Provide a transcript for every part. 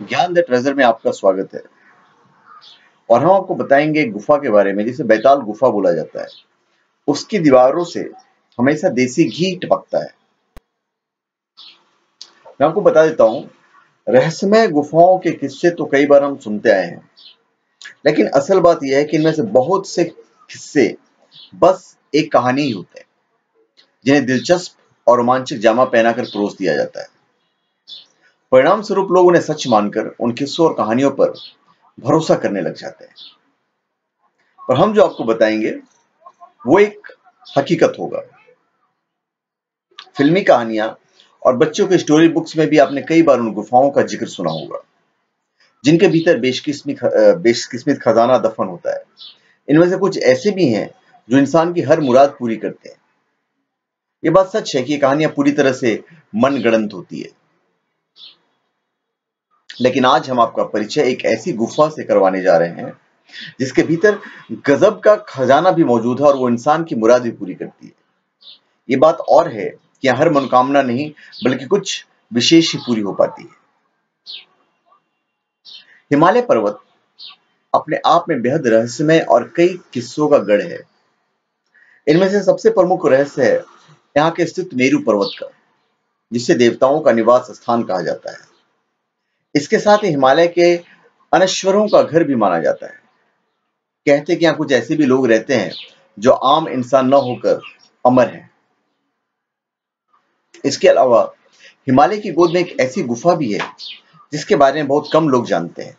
ज्ञान the treasure में आपका स्वागत है। और हम आपको बताएंगे एक गुफा के बारे में जिसे बैताल गुफा बोला जाता है। उसकी दीवारों से हमेशा देसी घी टपकता है। मैं आपको बता देता हूँ, रहस्यमय गुफाओं के किस्से तो कई बार हम सुनते आए हैं, लेकिन असल बात यह है कि इनमें से बहुत से किस्से बस एक कहानी ही होते हैं, जिन्हें दिलचस्प और रोमांचक जामा पहनाकर परोस दिया जाता है। परिणाम स्वरूप लोग उन्हें सच मानकर उन किस्सों और कहानियों पर भरोसा करने लग जाते हैं। पर हम जो आपको बताएंगे वो एक हकीकत होगा। फिल्मी कहानियां और बच्चों के स्टोरी बुक्स में भी आपने कई बार उन गुफाओं का जिक्र सुना होगा, जिनके भीतर बेशकिस्मत खजाना दफन होता है। इनमें से कुछ ऐसे भी हैं जो इंसान की हर मुराद पूरी करते हैं। ये बात सच है कि ये कहानियां पूरी तरह से मनगढ़ंत होती है, लेकिन आज हम आपका परिचय एक ऐसी गुफा से करवाने जा रहे हैं जिसके भीतर गजब का खजाना भी मौजूद है और वो इंसान की मुराद भी पूरी करती है। ये बात और है कि यहाँ हर मनोकामना नहीं बल्कि कुछ विशेष ही पूरी हो पाती है। हिमालय पर्वत अपने आप में बेहद रहस्यमय और कई किस्सों का गढ़ है। इनमें से सबसे प्रमुख रहस्य है यहाँ के स्थित मेरू पर्वत का, जिसे देवताओं का निवास स्थान कहा जाता है। इसके साथ ही हिमालय के अनश्वरों का घर भी माना जाता है। कहते हैं कि यहाँ कुछ ऐसे भी लोग रहते हैं जो आम इंसान न होकर अमर हैं। इसके अलावा हिमालय की गोद में एक ऐसी गुफा भी है जिसके बारे में बहुत कम लोग जानते हैं।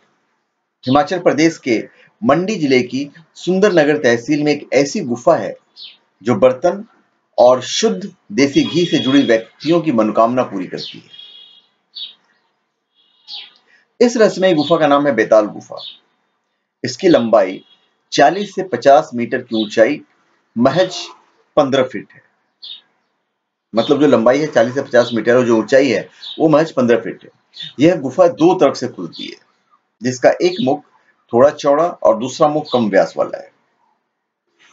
हिमाचल प्रदेश के मंडी जिले की सुंदरनगर तहसील में एक ऐसी गुफा है जो बर्तन और शुद्ध देसी घी से जुड़ी व्यक्तियों की मनोकामना पूरी करती है। इस रहस्यमय गुफा का नाम है बैताल गुफा। इसकी लंबाई 40 से 50 मीटर की ऊंचाई महज 15 फीट है। मतलब जो लंबाई है 40 से 50 मीटर और जो ऊंचाई है वो महज 15 फीट है। यह गुफा दो तरफ से खुलती है, जिसका एक मुख थोड़ा चौड़ा और दूसरा मुख कम व्यास वाला है।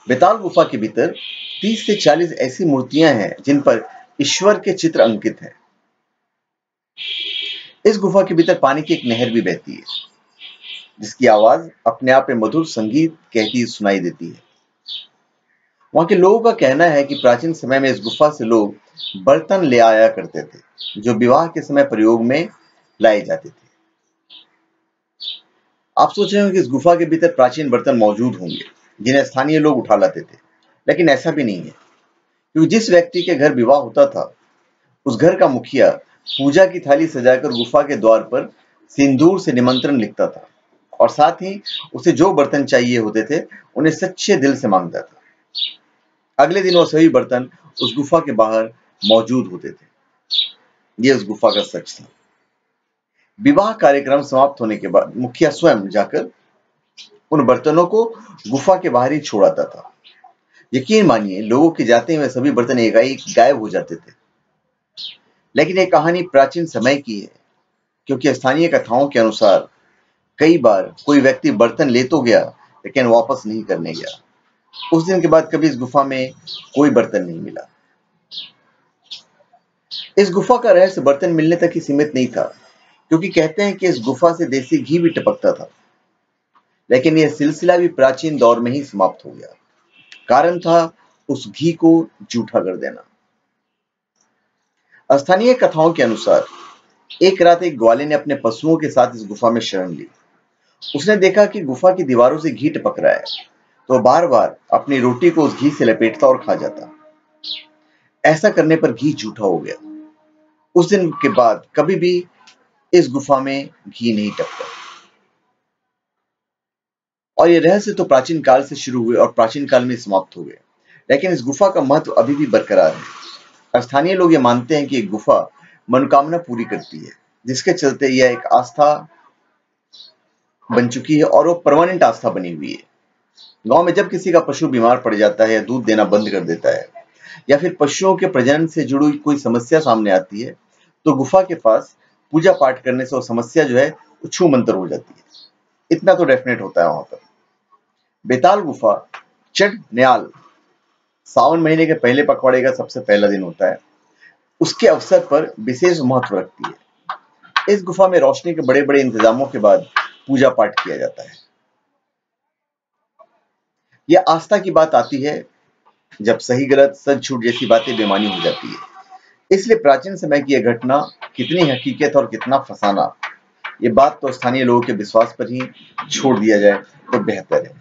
बेताल गुफा के भीतर 30 से 40 ऐसी मूर्तियां हैं जिन पर ईश्वर के चित्र अंकित हैं। इस गुफा के भीतर पानी की एक नहर भी बहती है, जिसकी आवाज अपने आप में मधुर संगीत कहती सुनाई देती है। वहां के लोगों का कहना है कि प्राचीन समय में इस गुफा से लोग बर्तन ले आया करते थे, जो विवाह के समय प्रयोग में लाए जाते थे। आप सोच रहे हो कि इस गुफा के भीतर प्राचीन बर्तन मौजूद होंगे जिन्हें स्थानीय लोग उठा लाते थे, लेकिन ऐसा भी नहीं है, क्योंकि जिस व्यक्ति के घर विवाह होता था उस घर का मुखिया पूजा की थाली सजाकर गुफा के द्वार पर सिंदूर से निमंत्रण लिखता था और साथ ही उसे जो बर्तन चाहिए होते थे उन्हें सच्चे दिल से मांगता था। अगले दिन वो सभी बर्तन उस गुफा के बाहर मौजूद होते थे। ये उस गुफा का सच था। विवाह कार्यक्रम समाप्त होने के बाद मुखिया स्वयं जाकर उन बर्तनों को गुफा के बाहर ही छोड़ आता था। यकीन मानिए, लोगों के जाते हुए सभी बर्तन एकाएक गायब हो जाते थे। लेकिन ये कहानी प्राचीन समय की है, क्योंकि स्थानीय कथाओं के अनुसार कई बार कोई व्यक्ति बर्तन ले तो गया लेकिन वापस नहीं करने गया। उस दिन के बाद कभी इस गुफा में कोई बर्तन नहीं मिला। इस गुफा का रहस्य बर्तन मिलने तक ही सीमित नहीं था, क्योंकि कहते हैं कि इस गुफा से देसी घी भी टपकता था। लेकिन यह सिलसिला भी प्राचीन दौर में ही समाप्त हो गया। कारण था उस घी को जूठा कर देना। स्थानीय कथाओं के अनुसार एक रात एक ग्वाले ने अपने पशुओं के साथ इस गुफा में शरण ली। उसने देखा कि गुफा की दीवारों से घी टपक रहा है, तो बार बार अपनी रोटी को उस घी से लपेटता और खा जाता। ऐसा करने पर घी जूठा हो गया। उस दिन के बाद कभी भी इस गुफा में घी नहीं टपका। और ये रहस्य तो प्राचीन काल से शुरू हुए और प्राचीन काल में समाप्त हो गए, लेकिन इस गुफा का महत्व अभी भी बरकरार है। स्थानीय लोग ये मानते हैं कि एक गुफा मनोकामना पूरी करती है, जिसके चलते यह एक आस्था बन चुकी है और वो परमानेंट आस्था बनी हुई है। गांव में जब किसी का पशु बीमार पड़ जाता है या दूध देना बंद कर देता है या फिर पशुओं के प्रजनन से जुड़ी कोई समस्या सामने आती है, तो गुफा के पास पूजा पाठ करने से वो समस्या जो है वो छू मंतर हो जाती है। इतना तो डेफिनेट होता है वहां पर। बेताल गुफा चढ़ न्याल सावन महीने के पहले पखवाड़े का सबसे पहला दिन होता है। उसके अवसर पर विशेष महत्व रखती है। इस गुफा में रोशनी के बड़े बड़े इंतजामों के बाद पूजा पाठ किया जाता है। यह आस्था की बात आती है जब सही गलत, सच झूठ जैसी बातें बेमानी हो जाती है। इसलिए प्राचीन समय की यह घटना कितनी हकीकत और कितना फसाना, ये बात तो स्थानीय लोगों के विश्वास पर ही छोड़ दिया जाए तो बेहतर है।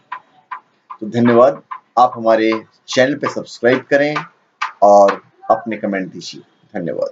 तो धन्यवाद। आप हमारे चैनल पे सब्सक्राइब करें और अपने कमेंट दीजिए। धन्यवाद।